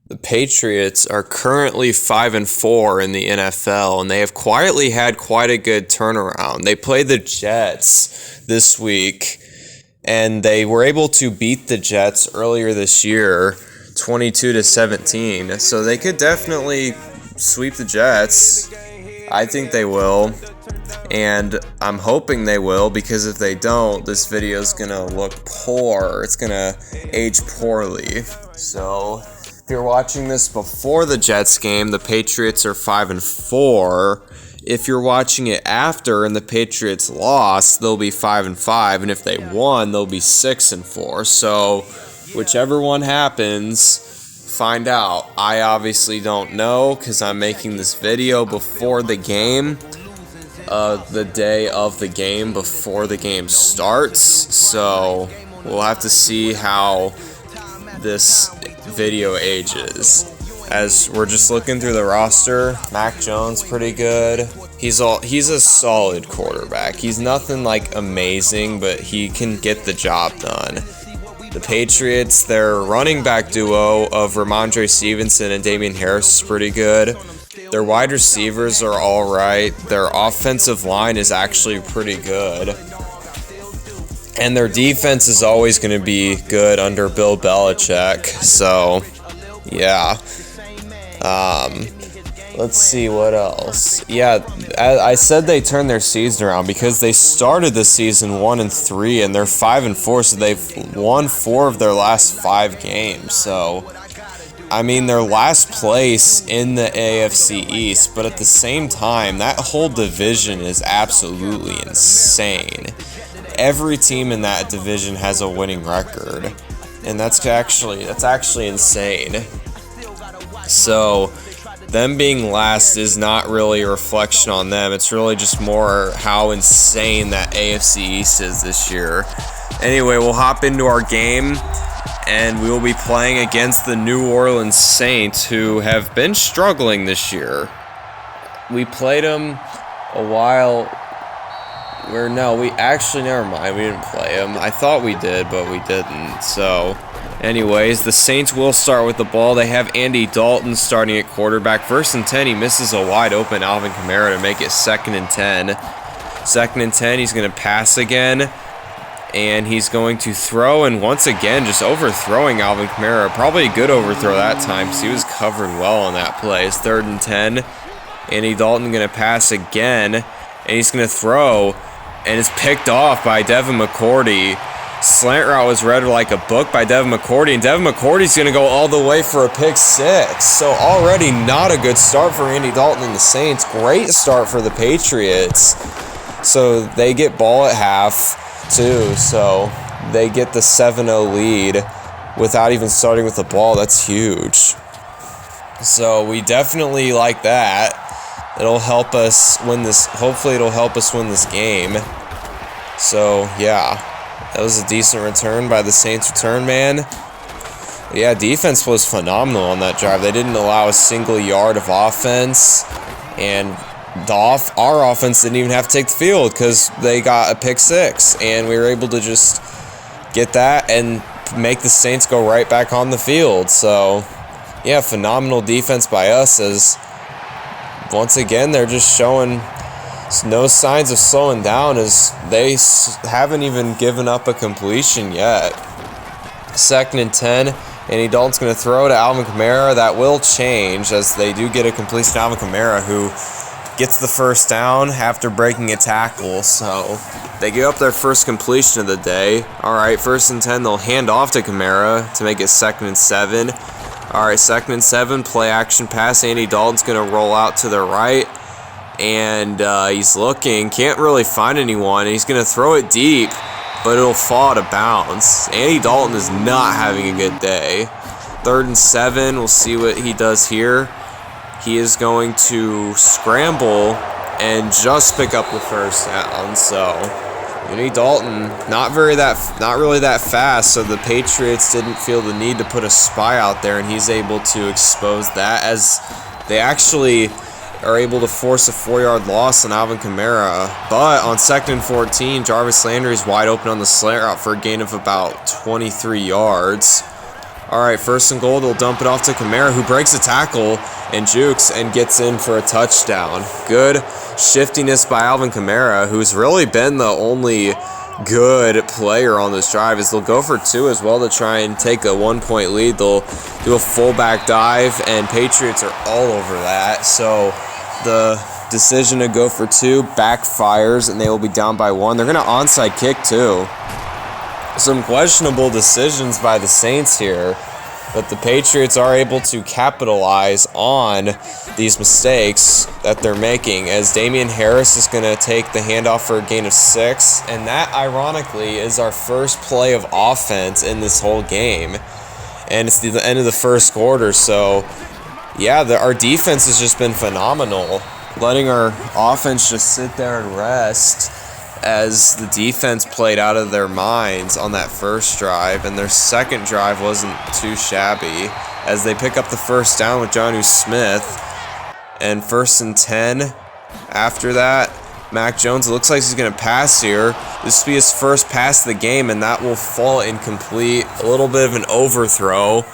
The Patriots are currently 5-4 in the NFL, and they have quietly had quite a good turnaround. They played the Jets this week, and they were able to beat the Jets earlier this year, 22-17. So they could definitely sweep the Jets. I think they will, and I'm hoping they will, because if they don't, this video is gonna look poor. It's gonna age poorly. So if you're watching this before the Jets game, the Patriots are 5-4. If you're watching it after and the Patriots lost, they'll be 5-5, and if they won, they'll be 6-4. So whichever one happens, find out. I obviously don't know because I'm making this video before the game, the day of the game, before the game starts. So we'll have to see how this video ages. As we're just looking through the roster, Mac Jones pretty good. He's a solid quarterback. He's nothing like amazing, but he can get the job done. The Patriots, their running back duo of Ramondre Stevenson and Damian Harris is pretty good. Their wide receivers are all right. Their offensive line is actually pretty good. And their defense is always going to be good under Bill Belichick. So, yeah. Let's see what else. Yeah, I said they turned their season around because they started the season 1-3 and they're 5-4, so they've won 4 of their last 5 games. So, I mean, they're last place in the AFC East, but at the same time, that whole division is absolutely insane. Every team in that division has a winning record, and that's actually insane. So them being last is not really a reflection on them. It's really just more how insane that AFC East is this year. Anyway, we'll hop into our game, and we will be playing against the New Orleans Saints, who have been struggling this year. We played them a while. Never mind. We didn't play them. I thought we did, but we didn't. So, anyways, the Saints will start with the ball. They have Andy Dalton starting at quarterback. 1st and 10, he misses a wide open Alvin Kamara to make it 2nd and 10. 2nd and 10, he's going to pass again, and he's going to throw, and once again, just overthrowing Alvin Kamara. Probably a good overthrow that time because he was covered well on that play. It's 3rd and 10. Andy Dalton going to pass again, and he's going to throw, and it's picked off by Devin McCourty. Slant route was read like a book by Devin McCourty, and Devin McCourty's going to go all the way for a pick 6. So already not a good start for Andy Dalton and the Saints. Great start for the Patriots. So they get ball at half, too. So they get the 7-0 lead without even starting with the ball. That's huge. So we definitely like that. It'll help us win this. Hopefully it'll help us win this game. So, yeah. That was a decent return by the Saints return man. Yeah, defense was phenomenal on that drive. They didn't allow a single yard of offense. And our offense didn't even have to take the field because they got a pick 6. And we were able to just get that and make the Saints go right back on the field. So, yeah, phenomenal defense by us, as once again, they're just showing no signs of slowing down, as they haven't even given up a completion yet. 2nd and 10, Andy Dalton's going to throw to Alvin Kamara. That will change as they do get a completion to Alvin Kamara, who gets the 1st down after breaking a tackle. So they give up their first completion of the day. All right, 1st and 10, they'll hand off to Kamara to make it 2nd and 7. All right, 2nd and 7, play action pass. Andy Dalton's going to roll out to the right, and he's looking, can't really find anyone. He's going to throw it deep, but it'll fall out of bounds. Andy Dalton is not having a good day. 3rd and 7, we'll see what he does here. He is going to scramble and just pick up the 1st down. So Andy Dalton, not really that fast, so the Patriots didn't feel the need to put a spy out there, and he's able to expose that, as they actually are able to force a 4-yard loss on Alvin Kamara. But on 2nd and 14, Jarvis Landry's wide open on the slant route for a gain of about 23 yards. All right, 1st and goal. They'll dump it off to Kamara, who breaks a tackle and jukes and gets in for a touchdown. Good shiftiness by Alvin Kamara, who's really been the only good player on this drive. As they'll go for 2 as well to try and take a 1-point lead. They'll do a fullback dive, and Patriots are all over that. So the decision to go for 2 backfires, and they will be down by 1. They're going to onside kick too. Some questionable decisions by the Saints here, but the Patriots are able to capitalize on these mistakes that they're making, as Damian Harris is going to take the handoff for a gain of 6, and that ironically is our first play of offense in this whole game, and it's the end of the 1st quarter. So yeah, our defense has just been phenomenal, letting our offense just sit there and rest as the defense played out of their minds on that 1st drive, and their 2nd drive wasn't too shabby as they pick up the 1st down with Jonnu Smith. And 1st and 10 after that. Mac Jones, it looks like he's going to pass here. This will be his 1st pass of the game, and that will fall incomplete. A little bit of an overthrow,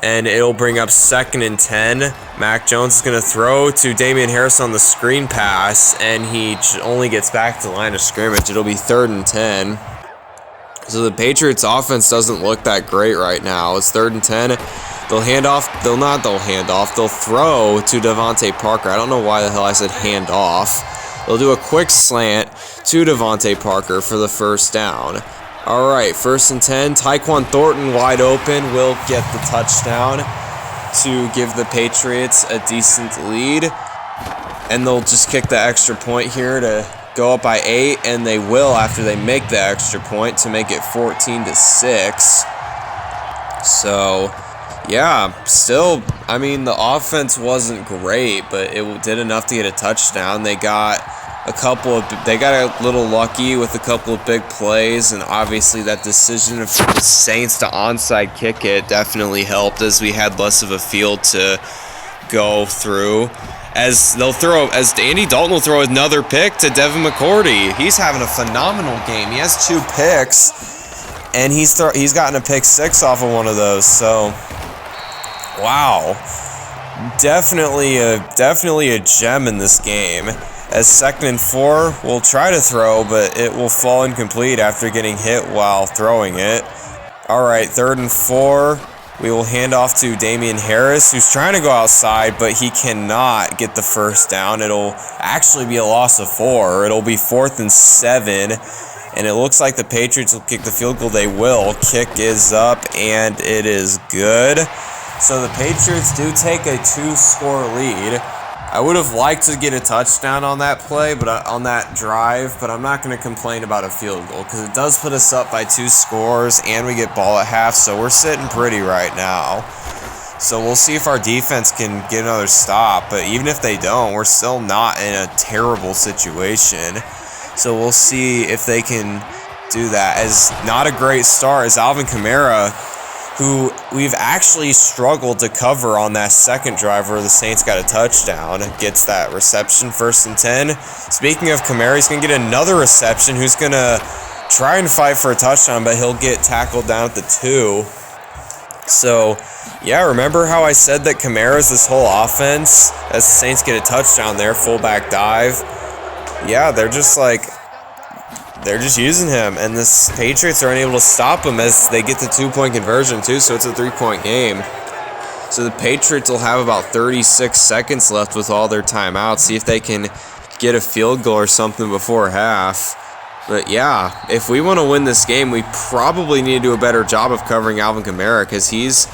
and it'll bring up 2nd and 10. Mac Jones is going to throw to Damian Harris on the screen pass, and he only gets back to the line of scrimmage. It'll be 3rd and 10. So the Patriots offense doesn't look that great right now. It's 3rd and 10. They'll hand off. They'll throw to Devontae Parker. I don't know why the hell I said hand off. They'll do a quick slant to Devontae Parker for the 1st down. All right, 1st and 10. Tyquan Thornton wide open will get the touchdown to give the Patriots a decent lead. And they'll just kick the extra point here to go up by 8, and they will after they make the extra point to make it 14-6. So, yeah, still, I mean, the offense wasn't great, but it did enough to get a touchdown. They got a little lucky with a couple of big plays, and obviously that decision of the Saints to onside kick it definitely helped, as we had less of a field to go through. As Andy Dalton will throw another pick to Devin McCourty. He's having a phenomenal game. He has 2 picks, and he's gotten a pick 6 off of one of those. So, wow, definitely a gem in this game. As 2nd and 4, we'll try to throw, but it will fall incomplete after getting hit while throwing it. All right, 3rd and 4. We will hand off to Damian Harris, who's trying to go outside, but he cannot get the 1st down. It'll actually be a loss of 4. It'll be 4th and 7, and it looks like the Patriots will kick the field goal. They will. Kick is up, and it is good. So the Patriots do take a 2-score lead. I would have liked to get a touchdown on that play, on that drive, but I'm not going to complain about a field goal because it does put us up by 2 scores, and we get ball at half, so we're sitting pretty right now. So we'll see if our defense can get another stop, but even if they don't, we're still not in a terrible situation. So we'll see if they can do that. As not a great start is Alvin Kamara, who we've actually struggled to cover on that 2nd drive where the Saints got a touchdown. Gets that reception, 1st and 10. Speaking of Kamara, he's going to get another reception. Who's going to try and fight for a touchdown, but he'll get tackled down at the 2. So, yeah, remember how I said that Kamara's this whole offense? As the Saints get a touchdown there, fullback dive. Yeah, they're just using him, and the Patriots are unable to stop him as they get the 2-point conversion too, so it's a 3-point game. So the Patriots will have about 36 seconds left with all their timeouts. See if they can get a field goal or something before half. But yeah, if we want to win this game, we probably need to do a better job of covering Alvin Kamara, because he's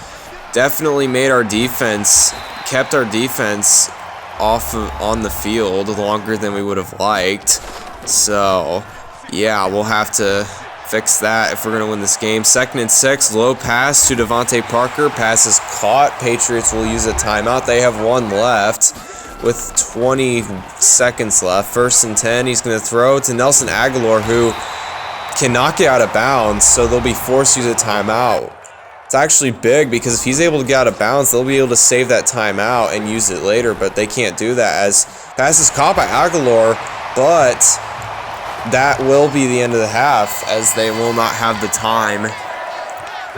definitely made our defense, kept our defense on the field longer than we would have liked. So yeah, we'll have to fix that if we're going to win this game. 2nd and 6, low pass to Devontae Parker. Pass is caught. Patriots will use a timeout. They have 1 left with 20 seconds left. 1st and 10, he's going to throw to Nelson Aguilar, who cannot get out of bounds, so they'll be forced to use a timeout. It's actually big, because if he's able to get out of bounds, they'll be able to save that timeout and use it later, but they can't do that as pass is caught by Aguilar, but that will be the end of the half, as they will not have the time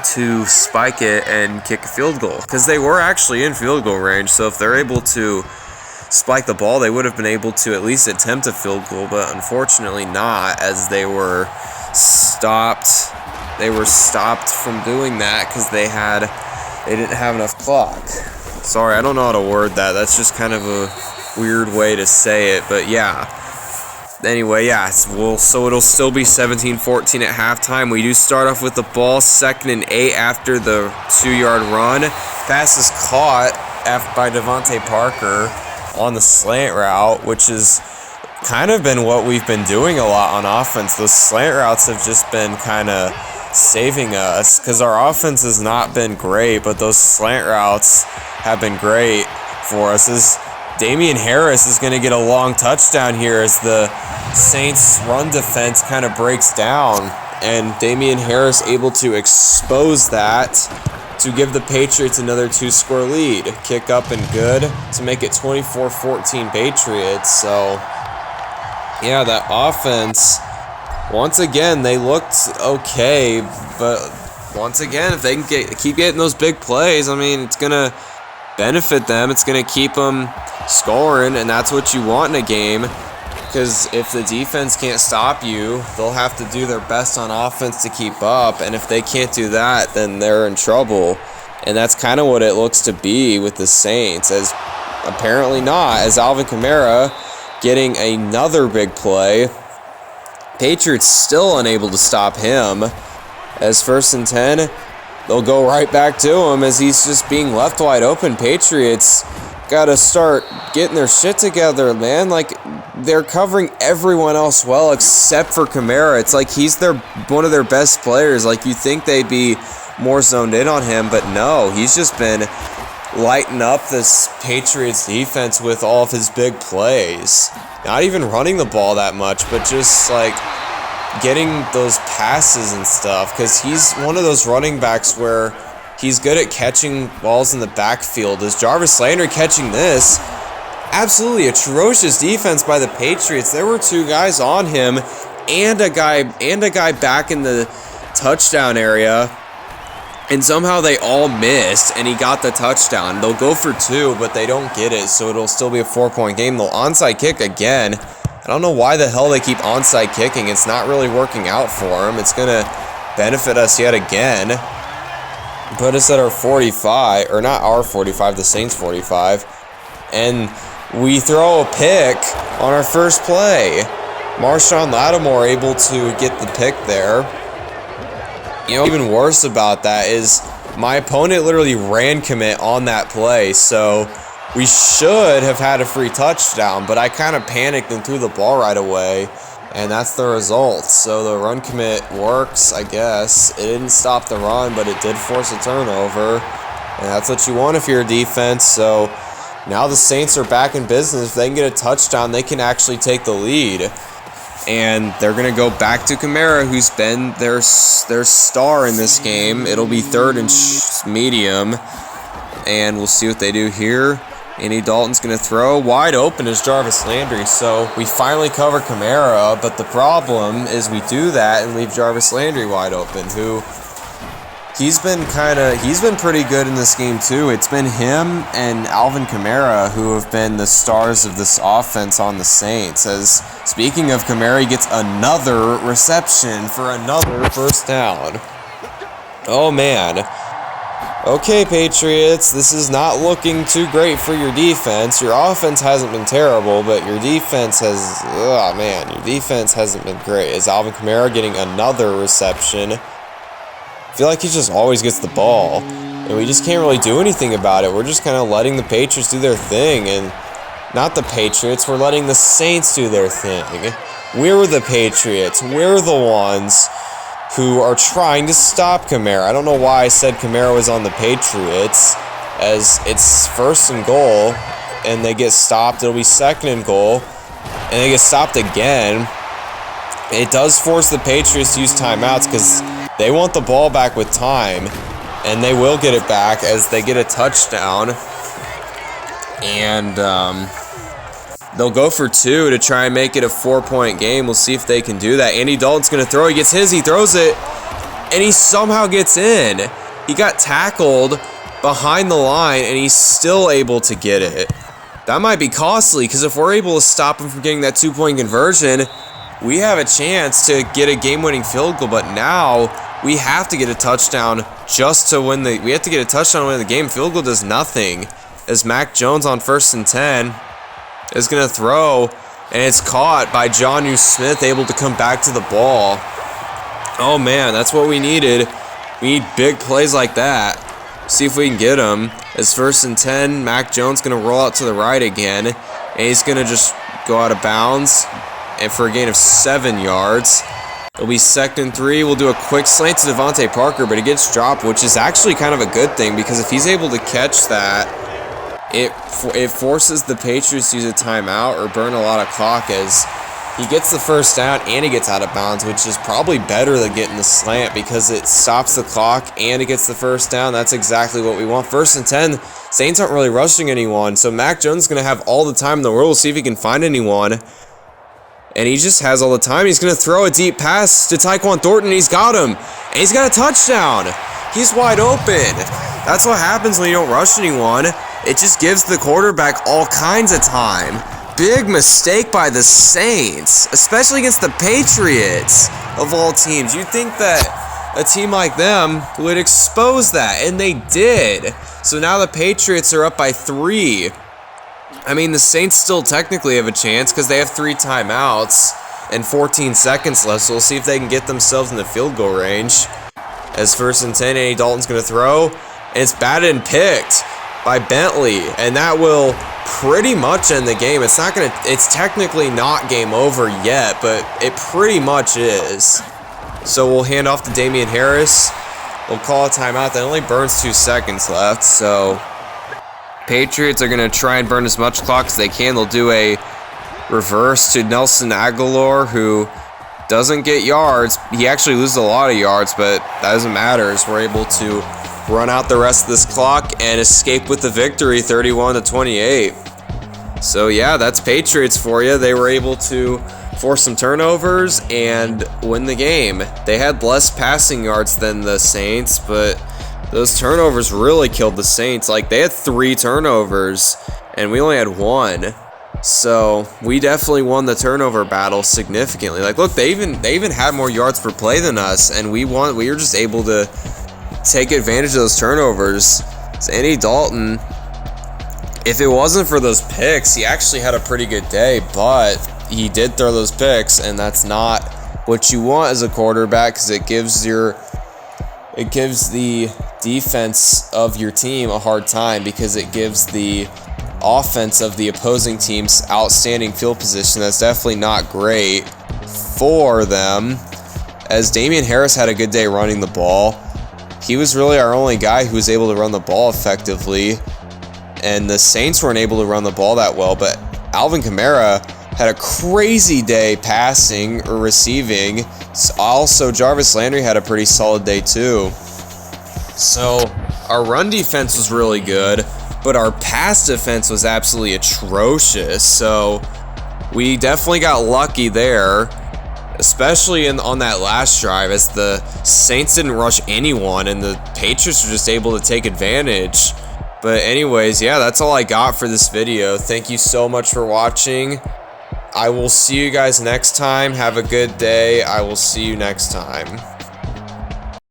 to spike it and kick a field goal, because they were actually in field goal range. So if they're able to spike the ball, they would have been able to at least attempt a field goal, but unfortunately not, as they were stopped. They were stopped from doing that because they didn't have enough clock. Sorry, I don't know how to word that. That's just kind of a weird way to say it, but yeah. Anyway, yeah, so it'll still be 17-14 at halftime. We do start off with the ball, 2nd and 8 after the 2-yard run. Pass is caught by Devontae Parker on the slant route, which has kind of been what we've been doing a lot on offense. Those slant routes have just been kind of saving us, because our offense has not been great, but those slant routes have been great for us. As Damian Harris is going to get a long touchdown here as the Saints' run defense kind of breaks down, and Damian Harris able to expose that to give the Patriots another 2-score lead. Kick up and good to make it 24-14 Patriots. So, yeah, that offense, once again, they looked okay, but once again, if they can keep getting those big plays, I mean, it's going to benefit them. It's going to keep them scoring, and that's what you want in a game, because if the defense can't stop you, they'll have to do their best on offense to keep up, and if they can't do that, then they're in trouble. And that's kind of what it looks to be with the Saints, as apparently not, as Alvin Kamara getting another big play. Patriots still unable to stop him, as 1st and 10, they'll go right back to him as he's just being left wide open. Patriots gotta start getting their shit together, man. Like, they're covering everyone else well except for Kamara. It's like he's one of their best players. Like, you think they'd be more zoned in on him, but no, he's just been lighting up this Patriots defense with all of his big plays. Not even running the ball that much, but just like getting those passes and stuff, because he's one of those running backs where he's good at catching balls in the backfield. Is Jarvis Landry catching this? Absolutely atrocious defense by the Patriots. There were 2 guys on him and a guy back in the touchdown area, and somehow they all missed, and he got the touchdown. They'll go for 2, but they don't get it, so it'll still be a 4-point game. They'll onside kick again. I don't know why the hell they keep onside kicking. It's not really working out for them. It's going to benefit us yet again. Put us at our 45, or not our 45, the Saints 45. And we throw a pick on our first play. Marshawn Lattimore able to get the pick there. You know, even worse about that is my opponent literally ran commit on that play, so we should have had a free touchdown, but I kind of panicked and threw the ball right away, and that's the result. So the run commit works, I guess. It didn't stop the run, but it did force a turnover, and that's what you want if you're a defense. So now the Saints are back in business. If they can get a touchdown, they can actually take the lead. And they're going to go back to Kamara, who's been their star in this game. It'll be 3rd and medium, and we'll see what they do here. Andy Dalton's going to throw. Wide open is Jarvis Landry, so we finally cover Kamara, but the problem is we do that and leave Jarvis Landry wide open, who he's been pretty good in this game too. It's been him and Alvin Kamara who have been the stars of this offense on the Saints. As speaking of Kamara, he gets another reception for another first down. Oh man. Okay, Patriots, this is not looking too great for your defense. Your offense hasn't been terrible, but your defense your defense hasn't been great. Is Alvin Kamara getting another reception? I feel like he just always gets the ball, and we just can't really do anything about it. We're just kind of letting the Patriots do their thing, and not the Patriots, we're letting the Saints do their thing. We're the Patriots. We're the ones who are trying to stop Kamara. I don't know why I said Kamara was on the Patriots, as it's 1st and goal, and they get stopped. It'll be 2nd and goal, and they get stopped again. It does force the Patriots to use timeouts because they want the ball back with time, and they will get it back as they get a touchdown. And they'll go for 2 to try and make it a 4-point game. We'll see if they can do that. Andy Dalton's going to throw. He gets his. He throws it. and he somehow gets in. He got tackled behind the line, and he's still able to get it. That might be costly, because if we're able to stop him from getting that 2-point conversion, we have a chance to get a game-winning field goal. But now we have to get a touchdown just to win the. We have to get a touchdown to win the game. Field goal does nothing. As Mac Jones on 1st and 10 is gonna throw, and it's caught by Jonnu Smith, able to come back to the ball. Oh man, that's what we needed. We need big plays like that. See if we can get him. As 1st and 10, Mac Jones gonna roll out to the right again, and he's gonna just go out of bounds, and for a gain of 7 yards. It'll be 2nd and 3. We'll do a quick slant to Devontae Parker, but it gets dropped, which is actually kind of a good thing, because if he's able to catch that, it forces the Patriots to use a timeout or burn a lot of clock, as he gets the 1st down and he gets out of bounds, which is probably better than getting the slant, because it stops the clock and it gets the 1st down. That's exactly what we want. 1st and 10, Saints aren't really rushing anyone, so Mac Jones is going to have all the time in the world. We'll see if he can find anyone. And he just has all the time. He's going to throw a deep pass to Tyquan Thornton. He's got him. And he's got a touchdown. He's wide open. That's what happens when you don't rush anyone. It just gives the quarterback all kinds of time. Big mistake by the Saints, especially against the Patriots of all teams. You'd think that a team like them would expose that, and they did. So now the Patriots are up by 3. I mean, the Saints still technically have a chance because they have 3 timeouts and 14 seconds left, so we'll see if they can get themselves in the field goal range. As 1st and 10, Andy Dalton's going to throw, and it's batted and picked by Bentley, and that will pretty much end the game. It's technically not game over yet, but it pretty much is. So we'll hand off to Damian Harris. We'll call a timeout. That only burns 2 seconds left, so Patriots are going to try and burn as much clock as they can. They'll do a reverse to Nelson Aguilar, who doesn't get yards. He actually loses a lot of yards, but that doesn't matter, as we're able to run out the rest of this clock and escape with the victory, 31-28. So yeah, that's Patriots for you. They were able to force some turnovers and win the game. They had less passing yards than the Saints, but those turnovers really killed the Saints. Like, they had 3 turnovers, and we only had 1. So we definitely won the turnover battle significantly. Like, look, they even had more yards per play than us, and we were just able to take advantage of those turnovers. So Andy Dalton, if it wasn't for those picks, he actually had a pretty good day, but he did throw those picks, and that's not what you want as a quarterback, because it gives the defense of your team a hard time, because it gives the offense of the opposing team's outstanding field position. That's definitely not great for them, as Damian Harris had a good day running the ball. He was really our only guy who was able to run the ball effectively, and the Saints weren't able to run the ball that well, but Alvin Kamara had a crazy day passing or receiving. Also, Jarvis Landry had a pretty solid day too. So our run defense was really good, but our pass defense was absolutely atrocious. So we definitely got lucky there, especially on that last drive, as the Saints didn't rush anyone and the Patriots were just able to take advantage. But anyways, yeah, that's all I got for this video. Thank you so much for watching. I will see you guys next time. Have a good day. I will see you next time.